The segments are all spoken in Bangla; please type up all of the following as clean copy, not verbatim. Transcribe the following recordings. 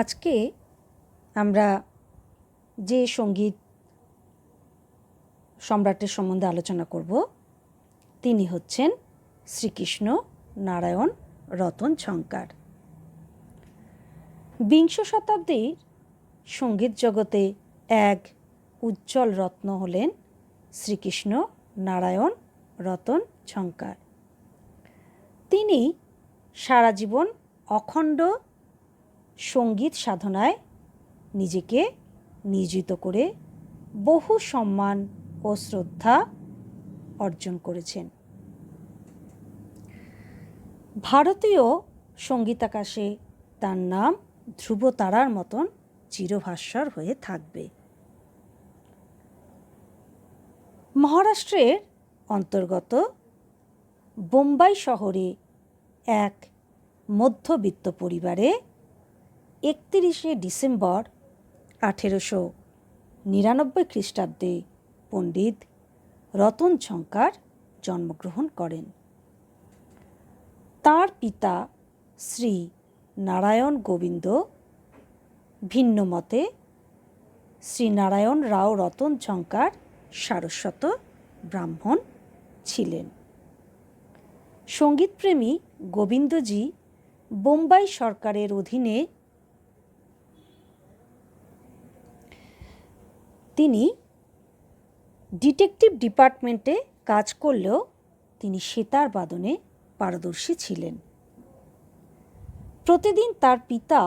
আজকে আমরা যে সঙ্গীত সম্রাটের সম্বন্ধে আলোচনা করব তিনি হচ্ছেন শ্রীকৃষ্ণ নারায়ণ রতন ঝঙ্কার। বিংশ শতাব্দীর সঙ্গীত জগতে এক উজ্জ্বল রত্ন হলেন শ্রীকৃষ্ণ নারায়ণ রতন ঝঙ্কার। তিনি সারা জীবন অখণ্ড সঙ্গীত সাধনায় নিজেকে নিয়োজিত করে বহু সম্মান ও শ্রদ্ধা অর্জন করেছেন। ভারতীয় সঙ্গীতাকাশে তার নাম ধ্রুবতারার মতন চিরভাস্বর হয়ে থাকবে। মহারাষ্ট্রের অন্তর্গত বোম্বাই শহরে এক মধ্যবিত্ত পরিবারে 31শে ডিসেম্বর 1899 খ্রিস্টাব্দে পণ্ডিত রতন ঝঙ্কার জন্মগ্রহণ করেন। তার পিতা শ্রী নারায়ণ গোবিন্দ ভিন্ন মতে শ্রী নারায়ণ রাও রতন ঝঙ্কার সারস্বত ব্রাহ্মণ ছিলেন। সঙ্গীতপ্রেমী গোবিন্দজি বোম্বাই সরকারের অধীনে তিনি ডিটেকটিভ ডিপার্টমেন্টে কাজ করলেও তিনি সেতার বাদনে পারদর্শী ছিলেন। প্রতিদিন তার পিতা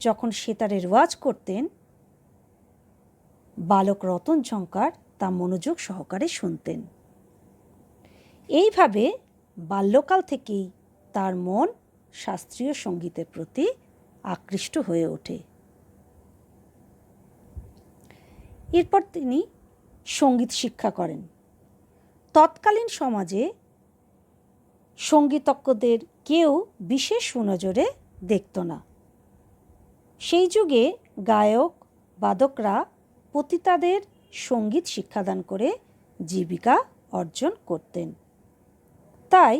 যখন সেতারের রেওয়াজ করতেন, বালক রতন ঝঙ্কার তা মনোযোগ সহকারে শুনতেন। এইভাবে বাল্যকাল থেকেই তার মন শাস্ত্রীয় সঙ্গীতের প্রতি আকৃষ্ট হয়ে ওঠে। এরপর তিনি সঙ্গীত শিক্ষা করেন। তৎকালীন সমাজে সঙ্গীতজ্ঞদের কেউ বিশেষ সুনজরে দেখত না। সেই যুগে গায়ক বাদকরা পতিতাদের সঙ্গীত শিক্ষাদান করে জীবিকা অর্জন করতেন। তাই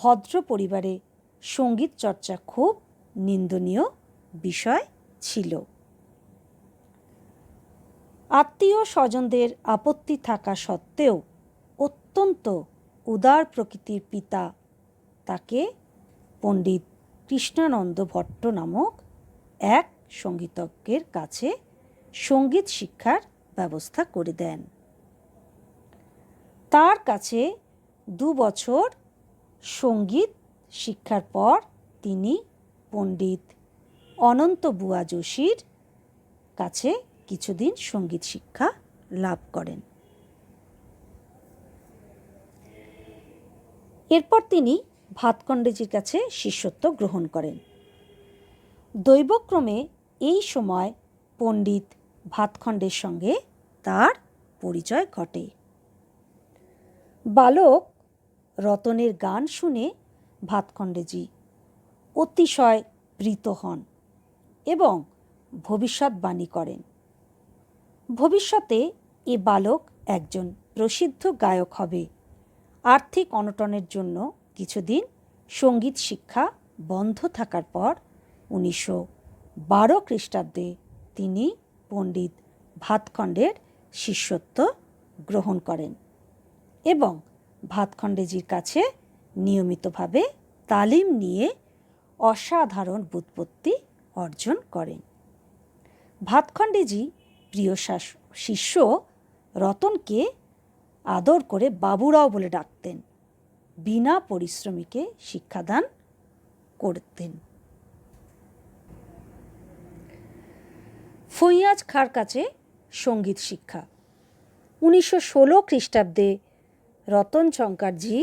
ভদ্র পরিবারে সঙ্গীত চর্চা খুব নিন্দনীয় বিষয় ছিল। আত্মীয় স্বজনদের আপত্তি থাকা সত্ত্বেও অত্যন্ত উদার প্রকৃতির পিতা তাকে পণ্ডিত কৃষ্ণানন্দ ভট্ট নামক এক সঙ্গীতজ্ঞের কাছে সঙ্গীত শিক্ষার ব্যবস্থা করে দেন। তার কাছে 2 বছর সঙ্গীত শিক্ষার পর তিনি পণ্ডিত অনন্ত বুয়া যোশীর কাছে কিছুদিন সঙ্গীত শিক্ষা লাভ করেন। এরপর তিনি ভাতখণ্ডেজির কাছে শিষ্যত্ব গ্রহণ করেন। দৈবক্রমে এই সময় পণ্ডিত ভাতখণ্ডের সঙ্গে তার পরিচয় ঘটে। বালক রতনের গান শুনে ভাতখণ্ডেজি অতিশয় প্রীত হন এবং ভবিষ্যৎবাণী করেন। ভবিষ্যতে এ বালক একজন প্রসিদ্ধ গায়ক হবে। আর্থিক অনটনের জন্য কিছুদিন সঙ্গীত শিক্ষা বন্ধ থাকার পর 1912 খ্রিস্টাব্দে তিনি পণ্ডিত ভাতখণ্ডের শিষ্যত্ব গ্রহণ করেন এবং ভাতখণ্ডেজির কাছে নিয়মিতভাবে তালিম নিয়ে অসাধারণ ব্যুৎপত্তি অর্জন করেন। ভাতখণ্ডেজি প্রিয় শিষ্য রতনকে আদর করে বাবুরাও বলে ডাকতেন। বিনা পরিশ্রমীকে শিক্ষাদান করতেন। ফৈয়াজ খাঁর কাছে সঙ্গীত শিক্ষা। 1916 খ্রিস্টাব্দে রতন ঝঙ্কারজি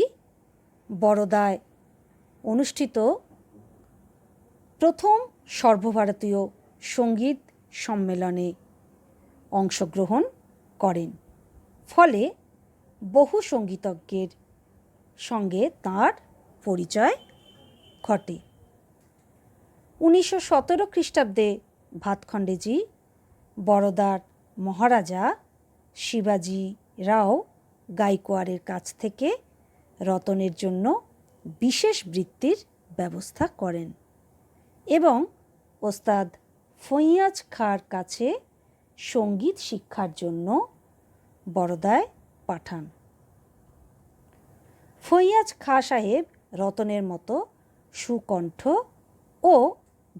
বরোদায় অনুষ্ঠিত প্রথম সর্বভারতীয় সঙ্গীত সম্মেলনে অংশগ্রহণ করেন। ফলে বহু সঙ্গীতজ্ঞের সঙ্গে তাঁর পরিচয় ঘটে। 1917 খ্রিস্টাব্দে ভাতখণ্ডেজি বরোদার মহারাজা শিবাজি রাও গাইকোয়াড়ের কাছ থেকে রতনের জন্য বিশেষ বৃত্তির ব্যবস্থা করেন এবং ওস্তাদ ফৈয়াজ খাঁর কাছে সঙ্গীত শিক্ষার জন্য বরোদায় পাঠান। ফৈয়াজ খাঁ সাহেব রতনের মতো সুকণ্ঠ ও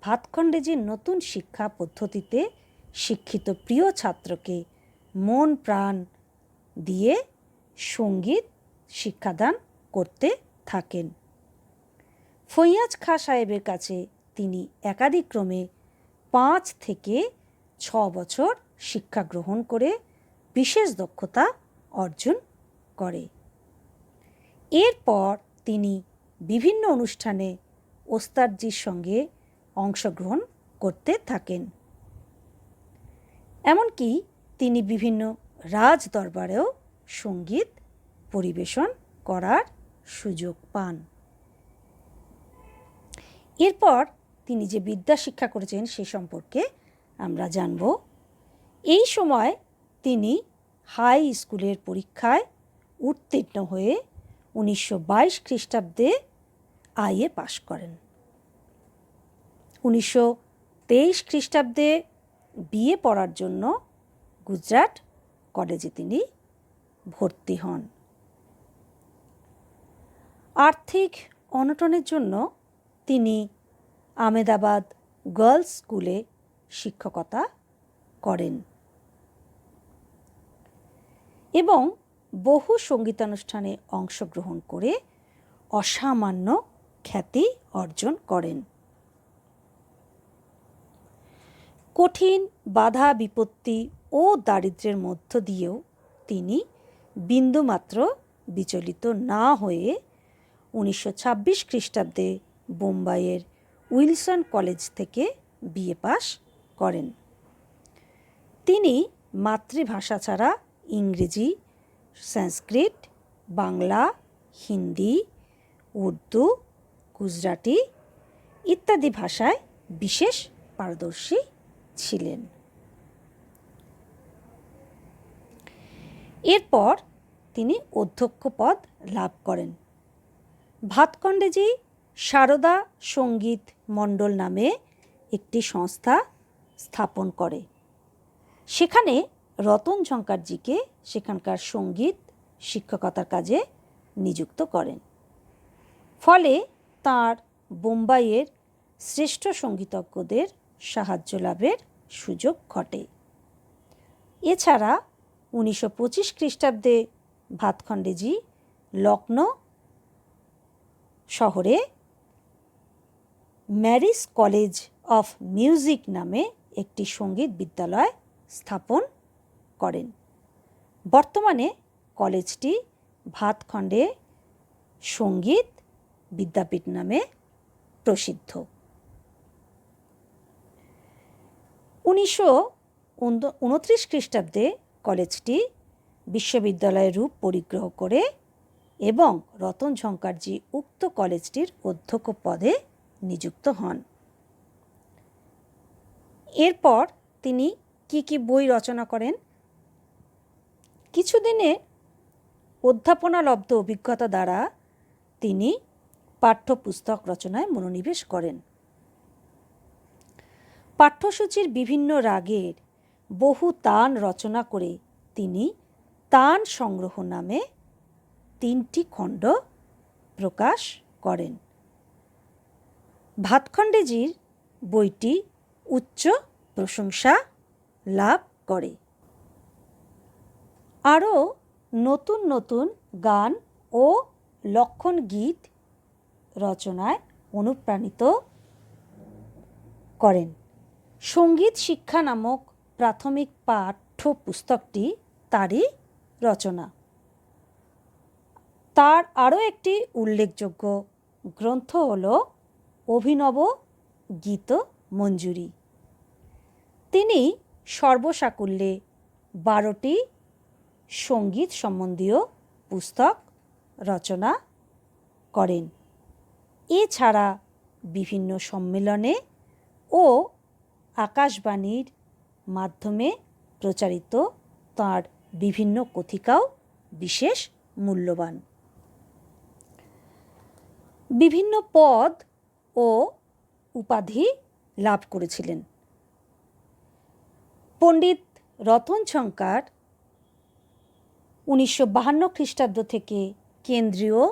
ভাতখণ্ডেজির নতুন শিক্ষা পদ্ধতিতে শিক্ষিত প্রিয় ছাত্রকে মন প্রাণ দিয়ে সঙ্গীত শিক্ষাদান করতে থাকেন। ফৈয়াজ খাঁ সাহেবের কাছে তিনি একাদিক্রমে 5 থেকে 6 বছর শিক্ষা গ্রহণ করে বিশেষ দক্ষতা অর্জন করে। এরপর তিনি বিভিন্ন অনুষ্ঠানে ওস্তাদজির সঙ্গে অংশগ্রহণ করতে থাকেন। এমনকি তিনি বিভিন্ন রাজ দরবারেও সঙ্গীত পরিবেশন করার সুযোগ পান। এরপর তিনি যে বিদ্যা শিক্ষা করেছেন সে সম্পর্কে আমরা জানব। এই সময় তিনি হাই স্কুলের পরীক্ষায় উত্তীর্ণ হয়ে 1922 খ্রিস্টাব্দে আইএ পাশ করেন। 1923 খ্রিস্টাব্দে বিএ পড়ার জন্য গুজরাট কলেজে তিনি ভর্তি হন। আর্থিক অনটনের জন্য তিনি আহমেদাবাদ গার্লস স্কুলে শিক্ষকতা করেন এবং বহু সঙ্গীতানুষ্ঠানে অংশগ্রহণ করে অসামান্য খ্যাতি অর্জন করেন। কঠিন বাধা বিপত্তি ও দারিদ্র্যের মধ্য দিয়েও তিনি বিন্দুমাত্র বিচলিত না হয়ে 1926 খ্রিস্টাব্দে বোম্বাইয়ের উইলসন কলেজ থেকে বিএ পাশ করেন। তিনি মাতৃভাষা ছাড়া ইংরেজি, সংস্কৃত, বাংলা, হিন্দি, উর্দু, গুজরাটি ইত্যাদি ভাষায় বিশেষ পারদর্শী ছিলেন। এরপর তিনি অধ্যক্ষ পদ লাভ করেন। ভাতখণ্ডেজি সারদা সঙ্গীত মণ্ডল নামে একটি সংস্থা স্থাপন করে। সেখানে রতন ঝঙ্কারজিকে সেখানকার সঙ্গীত শিক্ষকতার কাজে নিযুক্ত করেন। ফলে তাঁর বোম্বাইয়ের শ্রেষ্ঠ সঙ্গীতজ্ঞদের সাহায্য লাভের সুযোগ ঘটে। এছাড়া 1925 খ্রিস্টাব্দে ভাতখণ্ডেজি লখনৌ শহরে ম্যারিস কলেজ অফ মিউজিক নামে একটি সঙ্গীত বিদ্যালয় স্থাপন করেন। বর্তমানে কলেজটি ভাতখণ্ডে সঙ্গীত বিদ্যাপীঠ নামে প্রসিদ্ধ। 1929 খ্রিস্টাব্দে কলেজটি বিশ্ববিদ্যালয়ের রূপ পরিগ্রহ করে এবং রতন ঝঙ্কারজি উক্ত কলেজটির অধ্যক্ষ পদে নিযুক্ত হন। এরপর তিনি কি বই রচনা করেন? কিছুদিনে অধ্যাপনালব্ধ অভিজ্ঞতা দ্বারা তিনি পাঠ্যপুস্তক রচনায় মনোনিবেশ করেন। পাঠ্যসূচির বিভিন্ন রাগের বহু তান রচনা করে তিনি তান সংগ্রহ নামে 3টি খণ্ড প্রকাশ করেন। ভাতখণ্ডেজির বইটি উচ্চ প্রশংসা লাভ করে। আরও নতুন নতুন গান ও লক্ষণ গীত রচনায় অনুপ্রাণিত করেন। সঙ্গীত শিক্ষা নামক প্রাথমিক পাঠ্য পুস্তকটি তারই রচনা। তার আরও একটি উল্লেখযোগ্য গ্রন্থ হল অভিনব গীত মঞ্জুরি। তিনি সর্বসাকুল্যে 12টি সঙ্গীত সম্বন্ধীয় পুস্তক রচনা করেন। এছাড়া বিভিন্ন সম্মেলনে ও আকাশবাণীর মাধ্যমে প্রচারিত তাঁর বিভিন্ন কথিকাও বিশেষ মূল্যবান। বিভিন্ন পদ ও উপাধি লাভ করেছিলেন। পণ্ডিত রতনশঙ্কর 1952 খ্রিস্টাব্দ থেকে কেন্দ্রীয়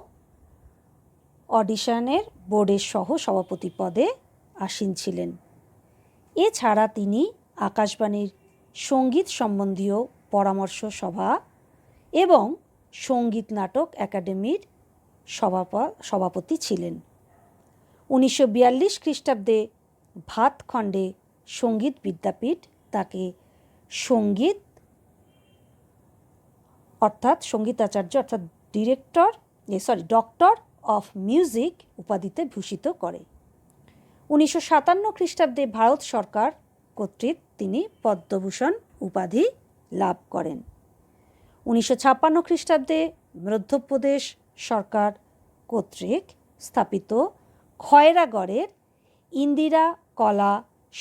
অডিশনের বোর্ডের সহ সভাপতি পদে আসীন ছিলেন। এছাড়া তিনি আকাশবাণীর সঙ্গীত সম্বন্ধীয় পরামর্শ সভা এবং সঙ্গীত নাটক একাডেমির সভাপতি ছিলেন। 1942 খ্রিস্টাব্দে ভাতখণ্ডে সঙ্গীত বিদ্যাপীঠ তাকে সঙ্গীত অর্থাৎ সঙ্গীতাচার্য অর্থাৎ ডক্টর অফ মিউজিক উপাধিতে ভূষিত করে। 1957 খ্রিস্টাব্দে ভারত সরকার কর্তৃক তিনি পদ্মভূষণ উপাধি লাভ করেন। 1956 খ্রিস্টাব্দে মধ্যপ্রদেশ সরকার কর্তৃক স্থাপিত খয়রাগড়ের ইন্দিরা কলা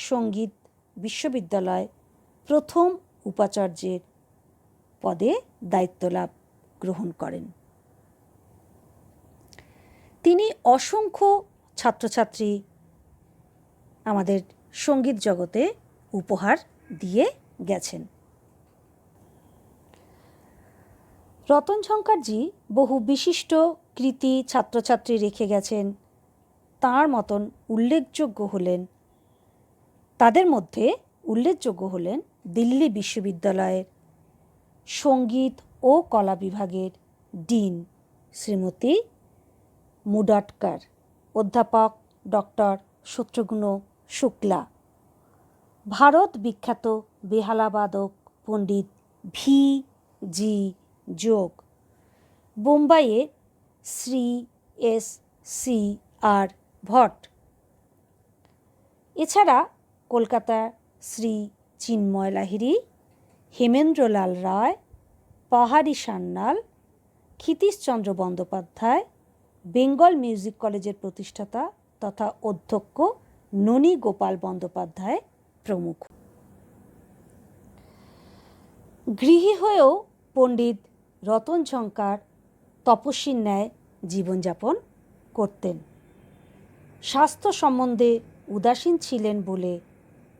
সঙ্গীত বিশ্ববিদ্যালয় প্রথম উপাচার্যের পদে দায়িত্ব লাভ গ্রহণ করেন। তিনি অসংখ্য ছাত্রছাত্রী আমাদের সঙ্গীত জগতে উপহার দিয়ে গেছেন। রতনশঙ্করজি বহু বিশিষ্ট কৃতি ছাত্রছাত্রী রেখে গেছেন। তাঁর মতন তাদের মধ্যে উল্লেখযোগ্য হলেন দিল্লি বিশ্ববিদ্যালয়ের সঙ্গীত ও কলা বিভাগের ডিন শ্রীমতী মুডাটকর, অধ্যাপক ডক্টর শত্রুঘ্ন শুক্লা, ভারত বিখ্যাত বেহালাবাদক পণ্ডিত V.G. যোগ, বোম্বাইয়ের শ্রী S.C.R. ভট্ট, এছাড়া কলকাতার শ্রী চিন্ময় লাহিড়ী, হেমেন্দ্রলাল রায়, পাহাড়ি সান্যাল, ক্ষিতীশচন্দ্র বন্দ্যোপাধ্যায়, বেঙ্গল মিউজিক কলেজের প্রতিষ্ঠাতা তথা অধ্যক্ষ ননী গোপাল বন্দ্যোপাধ্যায় প্রমুখ। গৃহী হয়েও পণ্ডিত রতনশঙ্কর তপস্বীর ন্যায় জীবনযাপন করতেন। স্বাস্থ্য সম্বন্ধে উদাসীন ছিলেন বলে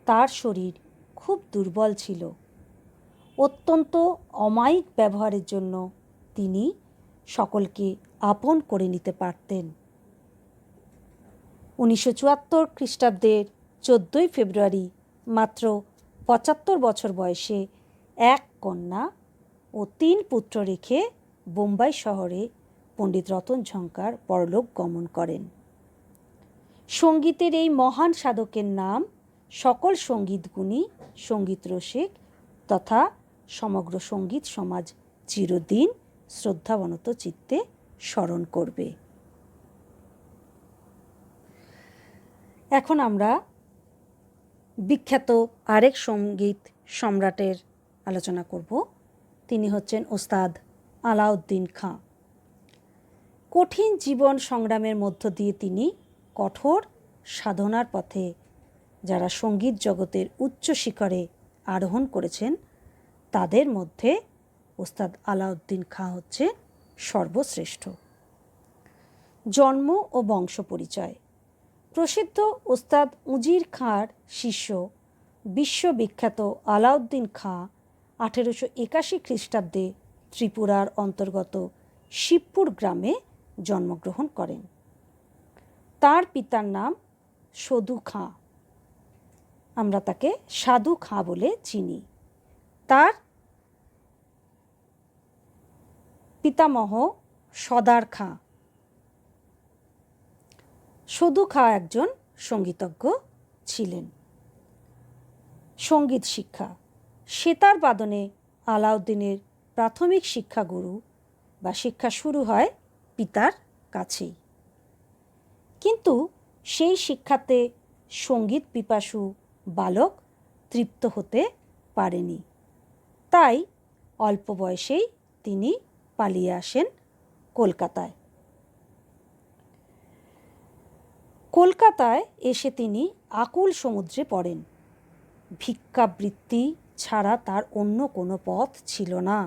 তার শরীর খুব দুর্বল ছিল। অত্যন্ত অমায়িক ব্যবহারের জন্য তিনি সকলকে আপন করে নিতে পারতেন। 1974 খ্রিস্টাব্দের 14 ফেব্রুয়ারি মাত্র 75 বছর বয়সে এক কন্যা ও 3 পুত্র রেখে বোম্বাই শহরে পণ্ডিত রতনশঙ্কর পরলোক গমন করেন। সঙ্গীতের এই মহান সাধকের নাম সকল সঙ্গীতগুণী, সঙ্গীত রসিক তথা সমগ্র সঙ্গীত সমাজ চিরদিন শ্রদ্ধাবনত চিত্তে স্মরণ করবে। এখন আমরা বিখ্যাত আরেক সঙ্গীত সম্রাটের আলোচনা করব। তিনি হচ্ছেন ওস্তাদ আলাউদ্দিন খাঁ। কঠিন জীবন সংগ্রামের মধ্য দিয়ে তিনি কঠোর সাধনার পথে যারা সঙ্গীত জগতের উচ্চ শিখরে আরোহণ করেছেন তাদের মধ্যে ওস্তাদ আলাউদ্দিন খাঁ হচ্ছে সর্বশ্রেষ্ঠ। জন্ম ও বংশ পরিচয়। প্রসিদ্ধ ওস্তাদ উজির খাঁর শিষ্য বিশ্ববিখ্যাত আলাউদ্দিন খাঁ 1881 খ্রিস্টাব্দে ত্রিপুরার অন্তর্গত শিবপুর গ্রামে জন্মগ্রহণ করেন। তার পিতার নাম সদু খাঁ, আমরা তাকে সাধু খাঁ বলে চিনি। তার পিতামহ সদার খাঁ। সদু খাঁ একজন সঙ্গীতজ্ঞ ছিলেন। সঙ্গীত শিক্ষা। সেতার বাদনে আলাউদ্দিনের প্রাথমিক শিক্ষাগুরু বা শিক্ষা শুরু হয় পিতার কাছেই, কিন্তু সেই শিক্ষাতে সঙ্গীত পিপাসু বালক তৃপ্ত হতে পারেনি। তাই অল্প বয়সেই তিনি পালিয়ে আসেন কলকাতায়। কলকাতায় এসে তিনি আকুল সমুদ্রে পড়েন। ভিক্ষাবৃত্তি ছাড়া তার অন্য কোনো পথ ছিল না।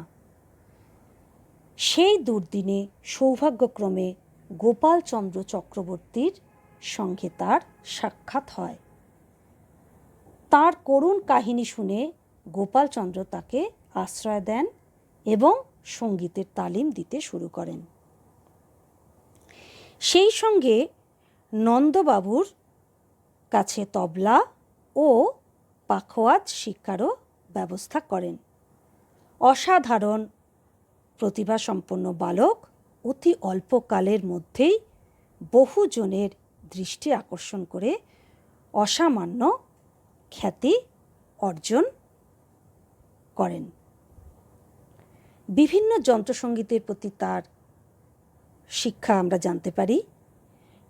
সেই দুর্দিনে সৌভাগ্যক্রমে গোপালচন্দ্র চক্রবর্তীর সঙ্গে তার সাক্ষাৎ হয়। তার করুণ কাহিনী শুনে গোপালচন্দ্র তাকে আশ্রয় দেন এবং সঙ্গীতের তালিম দিতে শুরু করেন। সেই সঙ্গে নন্দবাবুর কাছে তবলা ও পাখোয়াজ শিক্ষারও ব্যবস্থা করেন। অসাধারণ প্রতিভাসম্পন্ন বালক অতি অল্পকালের মধ্যেই বহুজনের দৃষ্টি আকর্ষণ করে অসামান্য খ্যাতি অর্জন করেন। বিভিন্ন যন্ত্রসঙ্গীতের প্রতি তার শিক্ষা আমরা জানতে পারি।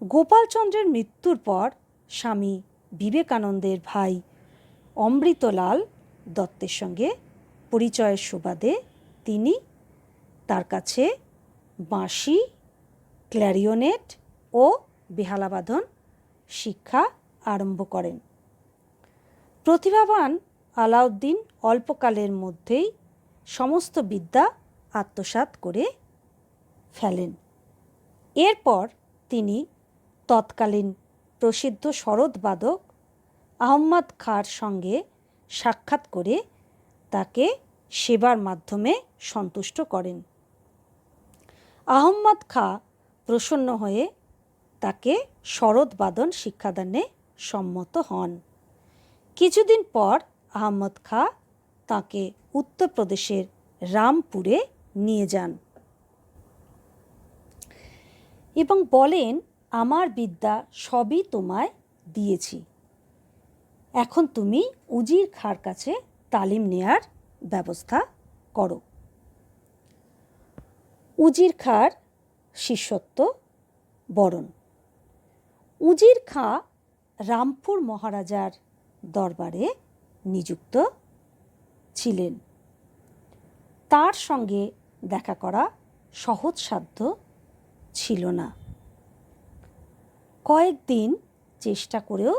গোপালচন্দ্রের মৃত্যুর পর স্বামী বিবেকানন্দের ভাই অমৃতলাল দত্তের সঙ্গে পরিচয়ের সুবাদে তিনি তার কাছে বাঁশি, ক্ল্যারিনেট ও বেহালাবাদন শিক্ষা আরম্ভ করেন। প্রতিভাবান আলাউদ্দিন অল্পকালের মধ্যেই সমস্ত বিদ্যা আত্মসাৎ করে ফেলেন। এরপর তিনি তৎকালীন প্রসিদ্ধ সরোদবাদক আহমদ খাঁর সঙ্গে সাক্ষাৎ করে তাকে সেবার মাধ্যমে সন্তুষ্ট করেন। আহমদ খাঁ প্রসন্ন হয়ে তাকে সরোদবাদন শিক্ষাদানে সম্মত হন। কিছুদিন পর আহমদ খাঁ তাকে উত্তরপ্রদেশের রামপুরে নিয়ে যান এবং বলেন, আমার বিদ্যা সবই তোমায় দিয়েছি, এখন তুমি উজির খাঁর কাছে তালিম নেয়ার ব্যবস্থা করো। উজির খাঁর শিষ্যত্ব বরণ। উজির খাঁ রামপুর মহারাজার দরবারে নিযুক্ত ছিলেন। তার সঙ্গে দেখা করা সহজসাধ্য ছিল না। কয়েকদিন চেষ্টা করেও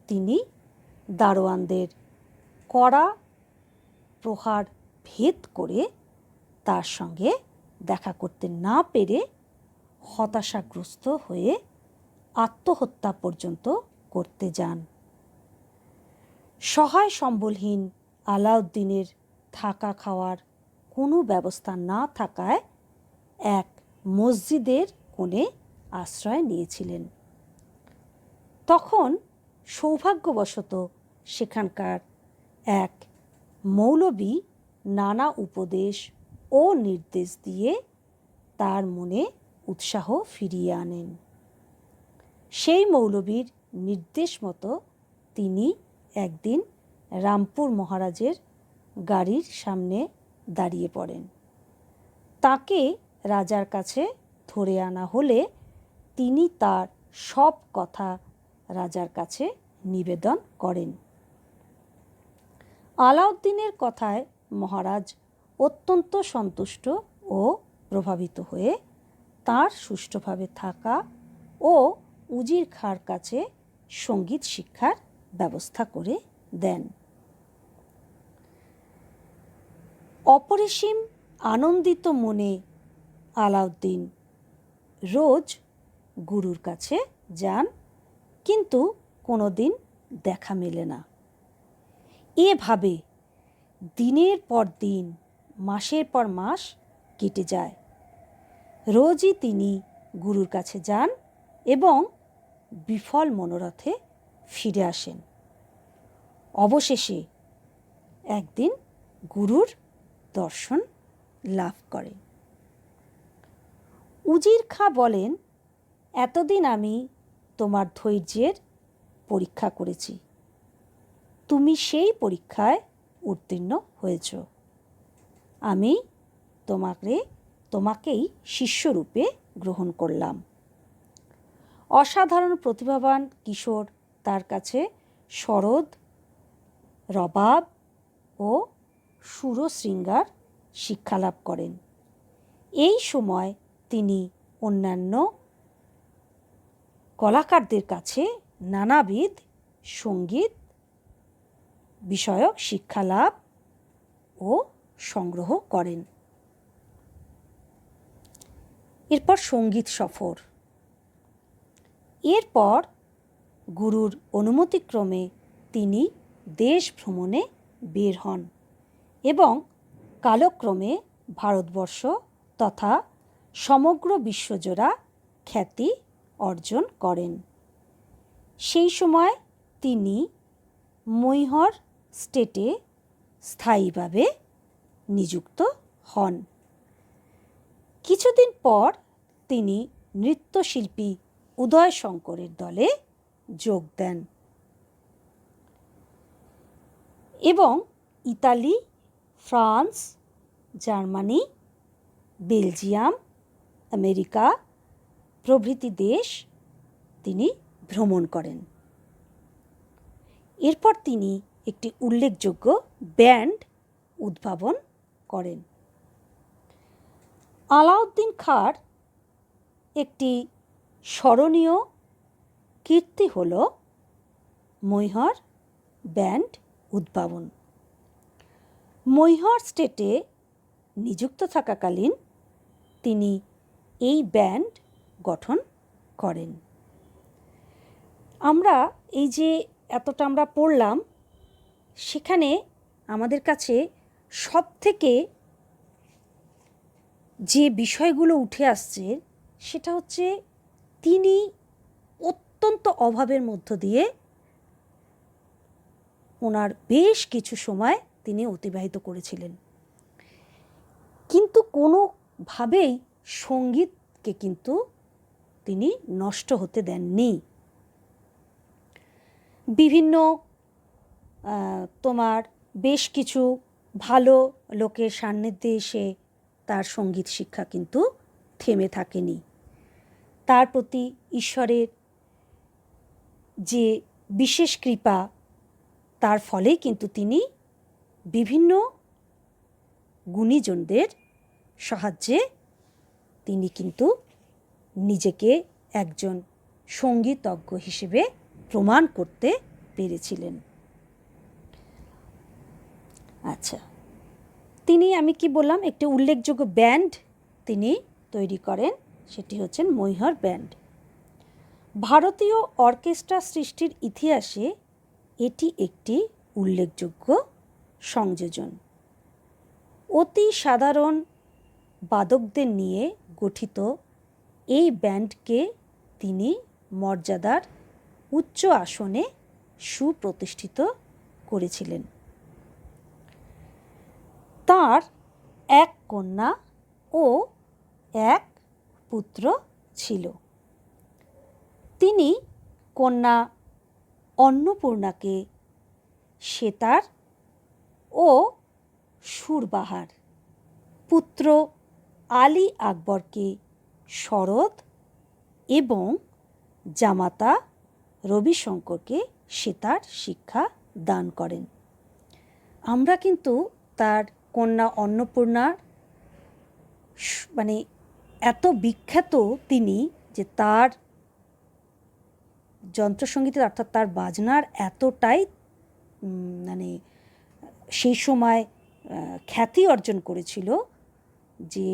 তিনি দারোয়ানদের কড়া প্রহার ভেদ করে তার সঙ্গে দেখা করতে না পেরে হতাশাগ্রস্ত হয়ে আত্মহত্যা পর্যন্ত করতে যান। সহায় সম্বলহীন আলাউদ্দিনের থাকা খাওয়ার কোনো ব্যবস্থা না থাকায় এক মসজিদের কোণে আশ্রয় নিয়েছিলেন। তখন সৌভাগ্যবশত সেখানকার এক মৌলবী নানা উপদেশ ও নির্দেশ দিয়ে তার মনে উৎসাহ ফিরিয়ে আনেন। সেই মৌলবীর নির্দেশ মতো তিনি একদিন রামপুর মহারাজের গাড়ির সামনে দাঁড়িয়ে পড়েন। তাকে রাজার কাছে ধরে আনা হলে তিনি তার সব কথা রাজার কাছে নিবেদন করেন। আলাউদ্দিনের কথায় মহারাজ অত্যন্ত সন্তুষ্ট ও প্রভাবিত হয়ে তার সুষ্ঠুভাবে থাকা ও উজির খাঁর কাছে সঙ্গীত শিক্ষার ব্যবস্থা করে দেন। অপরিসীম আনন্দিত মনে আলাউদ্দিন রোজ গুরুর কাছে যান, কিন্তু কোনো দিন দেখা মেলে না। এভাবে দিনের পর দিন, মাসের পর মাস কেটে যায়। রোজই তিনি গুরুর কাছে যান এবং বিফল মনোরথে ফিরে আসেন। অবশেষে একদিন গুরুর দর্শন লাভ করেন। উজির খাঁ বলেন, এতদিন আমি তোমার ধৈর্যের পরীক্ষা করেছি, তুমি সেই পরীক্ষায় উত্তীর্ণ হয়েছ। আমি তোমাকেই শিষ্যরূপে গ্রহণ করলাম। অসাধারণ প্রতিভাবান কিশোর তার কাছে সরোদ, রবাব ও সুরশৃঙ্গার শিক্ষালাভ করেন। এই সময় তিনি অন্যান্য কলাকারদের কাছে নানাবিধ সঙ্গীত বিষয়ক শিক্ষালাভ ও সংগ্রহ করেন। এরপর সঙ্গীত সফর। এরপর গুরুর অনুমতিক্রমে তিনি দেশ ভ্রমণে বের হন এবং কালক্রমে ভারতবর্ষ তথা সমগ্র বিশ্বজোড়া খ্যাতি অর্জন করেন। সেই সময় তিনি মৈহর স্টেটে স্থায়ীভাবে নিযুক্ত হন। কিছুদিন পর তিনি নৃত্যশিল্পী উদয় শঙ্করের দলে যোগ দেন এবং Italy, France, Germany, Belgium, America প্রভৃতি দেশ তিনি ভ্রমণ করেন। এরপর তিনি একটি উল্লেখযোগ্য ব্যান্ড উদ্ভাবন করেন। আলাউদ্দিন খাঁর একটি স্মরণীয় কীর্তি হল মৈহর ব্যান্ড উদ্ভাবন। মৈহর স্টেটে নিযুক্ত থাকাকালীন তিনি এই ব্যান্ড গঠন করেন। আমরা এই যে এতটা আমরা পড়লাম, সেখানে আমাদের কাছে সবথেকে যে বিষয়গুলো উঠে আসছে সেটা হচ্ছে তিনি অত্যন্ত অভাবের মধ্য দিয়ে ওনার বেশ কিছু সময় তিনি অতিবাহিত করেছিলেন, কিন্তু কোনোভাবেই সঙ্গীতকে কিন্তু তিনি নষ্ট হতে দেননি। বিভিন্ন বেশ কিছু ভালো লোকের সান্নিধ্যে এসে তার সঙ্গীত শিক্ষা কিন্তু থেমে থাকেনি। তার প্রতি ঈশ্বরের যে বিশেষ কৃপা, তার ফলেই কিন্তু তিনি বিভিন্ন গুণীজনদের সাহায্যে তিনি কিন্তু নিজেকে একজন সঙ্গীতজ্ঞ হিসেবে প্রমাণ করতে পেরেছিলেন। আচ্ছা, আমি কি বললাম, একটি উল্লেখযোগ্য ব্যান্ড তিনি তৈরি করেন, সেটি হচ্ছেন মৈহর ব্যান্ড। ভারতীয় অর্কেস্ট্রা সৃষ্টির ইতিহাসে এটি একটি উল্লেখযোগ্য সংযোজন। অতি সাধারণ বাদকদের নিয়ে গঠিত এই ব্যান্ডকে তিনি মর্যাদার উচ্চ আসনে সুপ্রতিষ্ঠিত করেছিলেন। তার এক কন্যা ও এক পুত্র ছিল। তিনি কন্যা অন্নপূর্ণাকে সেতার ও সুরবাহার, পুত্র আলী আকবরকে সরোদ এবং জামাতা রবিশঙ্করকে সেতার শিক্ষা দান করেন। আমরা কিন্তু তার কন্যা অন্নপূর্ণার এত বিখ্যাত তিনি যে তার যন্ত্রসঙ্গীতের অর্থাৎ তার বাজনার এতটাই সেই সময় খ্যাতি অর্জন করেছিল যে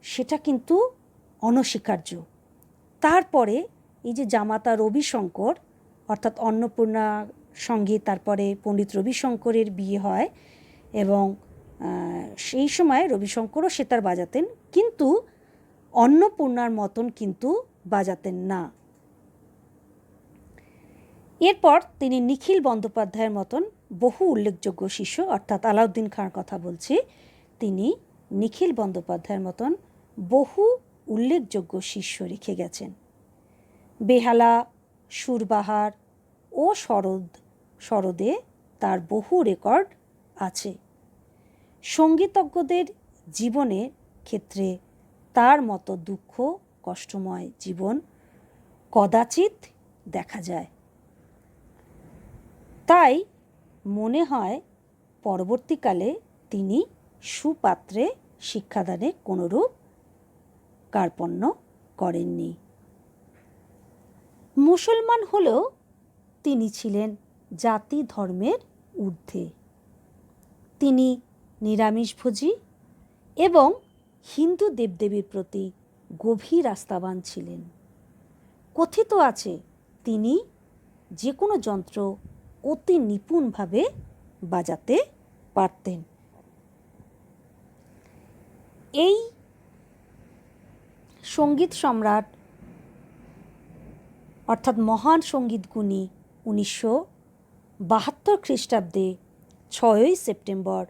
সেটা কিন্তু অনস্বীকার্য। তারপরে এই যে জামাতা রবিশঙ্কর অর্থাৎ অন্নপূর্ণার সঙ্গে তারপরে পণ্ডিত রবিশঙ্করের বিয়ে হয় এবং সেই সময় রবিশঙ্করও সেতার বাজাতেন, কিন্তু অন্নপূর্ণার মতন কিন্তু বাজাতেন না। এরপর তিনি নিখিল বন্দ্যোপাধ্যায়ের মতন বহু উল্লেখযোগ্য শিষ্য, অর্থাৎ আলাউদ্দিন খাঁর কথা বলছি, তিনি নিখিল বন্দ্যোপাধ্যায়ের মতন বহু উল্লেখযোগ্য শিষ্য রেখে গেছেন। বেহালা, সুরবাহার ও সরোদে তার বহু রেকর্ড আছে। সঙ্গীতজ্ঞদের জীবনের ক্ষেত্রে তার মতো দুঃখ কষ্টময় জীবন কদাচিৎ দেখা যায়। তাই মনে হয় পরবর্তীকালে তিনি সুপাত্রে শিক্ষাদানে কোনোরূপ কার্পণ্য করেননি। মুসলমান হলেও তিনি ছিলেন জাতি ধর্মের ঊর্ধ্বে। তিনি নিরামিষভোজী এবং হিন্দু দেবদেবীর প্রতি গভীর আস্থাবান ছিলেন। কথিত আছে তিনি যে কোনো যন্ত্র অতি নিপুণভাবে বাজাতে পারতেন। এই সঙ্গীত সম্রাট অর্থাৎ মহান সঙ্গীতগুণী 1972 খ্রিস্টাব্দে 6ই সেপ্টেম্বর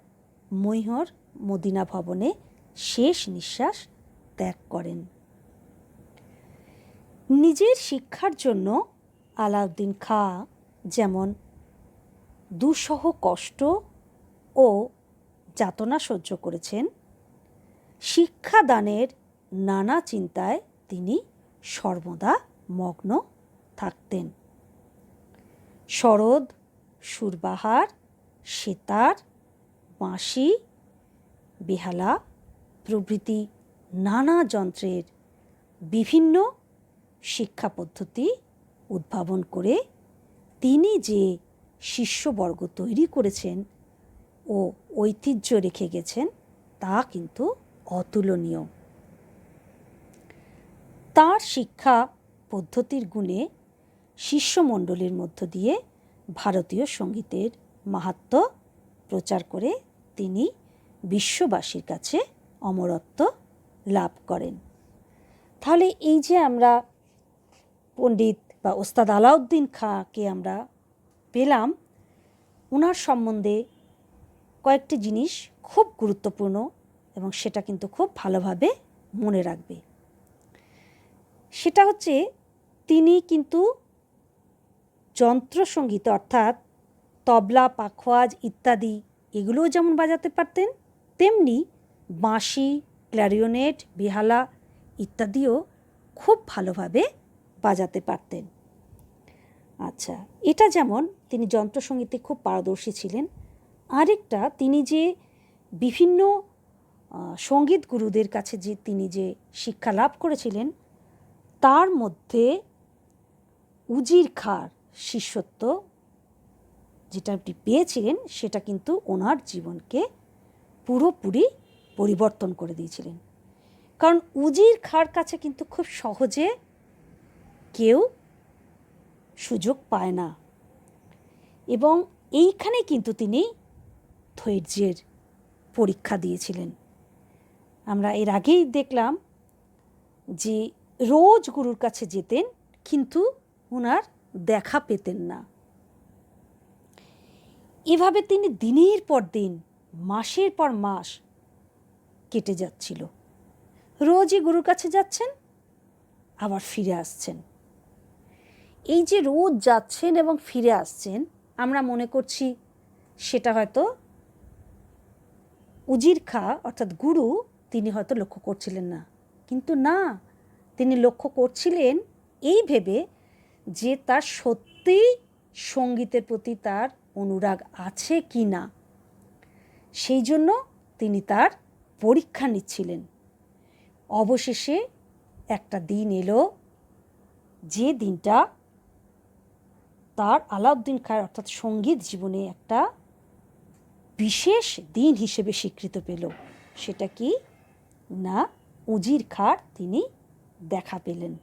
মৈহর মদিনা ভবনে শেষ নিঃশ্বাস ত্যাগ করেন। নিজের শিক্ষার জন্য আলাউদ্দিন খাঁ যেমন দুঃসহ কষ্ট ও যাতনা সহ্য করেছেন, শিক্ষাদানের নানা চিন্তায় তিনি সর্বদা মগ্ন থাকতেন। সরোদ, সুরবাহার, সেতার, বাঁশি, বেহালা প্রভৃতি নানা যন্ত্রের বিভিন্ন শিক্ষা পদ্ধতি উদ্ভাবন করে তিনি যে শিষ্যবর্গ তৈরি করেছেন ও ঐতিহ্য রেখে গেছেন তা কিন্তু অতুলনীয়। তার শিক্ষা পদ্ধতির গুণে শিষ্যমণ্ডলীর মধ্য দিয়ে ভারতীয় সঙ্গীতের মাহাত্ম্য প্রচার করে তিনি বিশ্ববাসীর কাছে অমরত্ব লাভ করেন। তাহলে এই যে আমরা পণ্ডিত বা ওস্তাদ আলাউদ্দিন খাঁকে আমরা পেলাম, ওনার সম্বন্ধে কয়েকটি জিনিস খুব গুরুত্বপূর্ণ এবং সেটা কিন্তু খুব ভালোভাবে মনে রাখবে। সেটা হচ্ছে তিনি কিন্তু যন্ত্রসঙ্গীত অর্থাৎ তবলা, পাখোয়াজ ইত্যাদি এগুলোও যেমন বাজাতে পারতেন, তেমনি বাঁশি, ক্ল্যারিনেট, বেহালা ইত্যাদিও খুব ভালোভাবে বাজাতে পারতেন। আচ্ছা, এটা যেমন তিনি যন্ত্রসঙ্গীতে খুব পারদর্শী ছিলেন। আরেকটা, তিনি যে বিভিন্ন সঙ্গীত গুরুদের কাছে যে তিনি যে শিক্ষা লাভ করেছিলেন তার মধ্যে উজির খাঁর শিষ্যত্ব যেটা আপনি পেয়েছিলেন সেটা কিন্তু ওনার জীবনকে পুরোপুরি পরিবর্তন করে দিয়েছিলেন। কারণ উজির খাঁর কাছে কিন্তু খুব সহজে কেউ সুযোগ পায় না এবং এইখানে কিন্তু তিনি ধৈর্যের পরীক্ষা দিয়েছিলেন। আমরা এর আগেই দেখলাম যে রোজ গুরুর কাছে যেতেন কিন্তু ওনার দেখা পেতেন না। এভাবে তিনি দিনের পর দিন, মাসের পর মাস কেটে যাচ্ছিল। রোজই গুরুর কাছে যাচ্ছেন, আবার ফিরে আসছেন। এই যে রোজ যাচ্ছেন এবং ফিরে আসছেন, আমরা মনে করছি সেটা হয়তো উজির খাঁ অর্থাৎ গুরু তিনি হয়তো লক্ষ্য করছিলেন না, কিন্তু না, তিনি লক্ষ্য করছিলেন এই ভেবে যে তার সত্যি সঙ্গীতের প্রতি তার অনুরাগ আছে কি না, সেই জন্য তিনি তার পরীক্ষা নিচ্ছিলেন। অবশেষে একটা দিন এলো যে দিনটা তার আলাউদ্দিন খাঁর অর্থাৎ সঙ্গীত জীবনে একটা বিশেষ দিন হিসেবে স্বীকৃত পেল। সেটা কি না, উজির খাঁর তিনি দেখা পেলেন।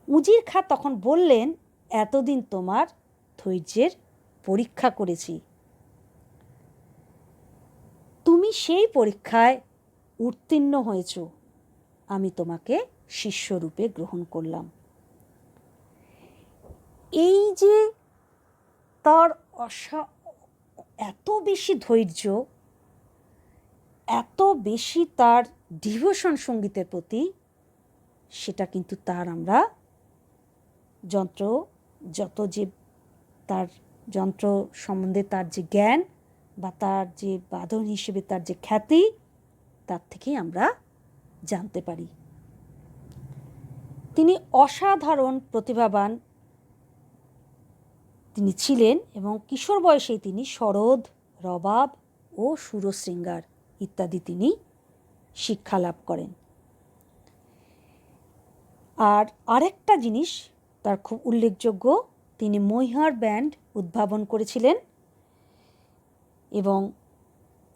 উজির খাঁ তখন বললেন, এতদিন তোমার ধৈর্যের পরীক্ষা করেছি, তুমি সেই পরীক্ষায় উত্তীর্ণ হয়েছ, আমি তোমাকে শিষ্যরূপে গ্রহণ করলাম। এই যে তার এত বেশি ধৈর্য, এত বেশি তার ডিভোশন সঙ্গীতের প্রতি, সেটা কিন্তু তার আমরা যত যে তার যন্ত্র সম্বন্ধে তার যে জ্ঞান বা তার যে বাদন হিসেবে তার যে খ্যাতি, তার থেকেই আমরা জানতে পারি। তিনি অসাধারণ প্রতিভাবান তিনি ছিলেন এবং কিশোর বয়সেই তিনি সরোদ, রবাব ও সুরশৃঙ্গার ইত্যাদি তিনি শিক্ষা লাভ করেন। আর আরেকটা জিনিস তার খুব উল্লেখযোগ্য, তিনি মৈহর ব্যান্ড উদ্ভাবন করেছিলেন এবং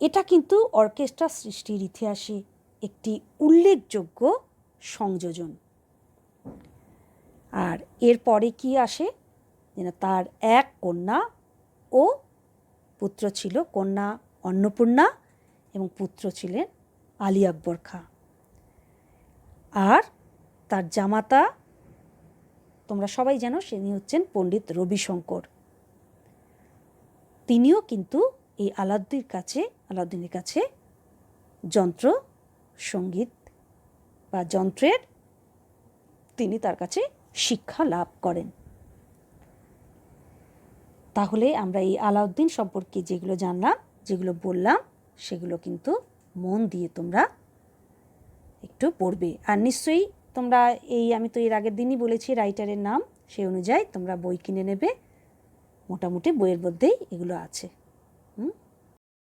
এটা কিন্তু অর্কেস্ট্রা সৃষ্টির ইতিহাসে একটি উল্লেখযোগ্য সংযোজন। আর এরপরে কি আসে, যেন তার এক কন্যা ও পুত্র ছিল, কন্যা অন্নপূর্ণা এবং পুত্র ছিলেন আলী আকবর খাঁ। আর তার জামাতা তোমরা সবাই জানো, তিনি হচ্ছেন পণ্ডিত রবিশঙ্কর। তিনিও কিন্তু এই আলাউদ্দিনের কাছে যন্ত্র সঙ্গীত বা যন্ত্রের তিনি তার কাছে শিক্ষা লাভ করেন। তাহলে আমরা এই আলাউদ্দিন সম্পর্কে যেগুলো জানলাম, যেগুলো বললাম, সেগুলো কিন্তু মন দিয়ে তোমরা একটু পড়বে। আর নিশ্চয়ই তোমরা আমি তো এর আগের দিনই বলেছি রাইটারের নাম, সেই অনুযায়ী তোমরা বই কিনে নেবে। মোটামুটি বইয়ের মধ্যেই এগুলো আছে।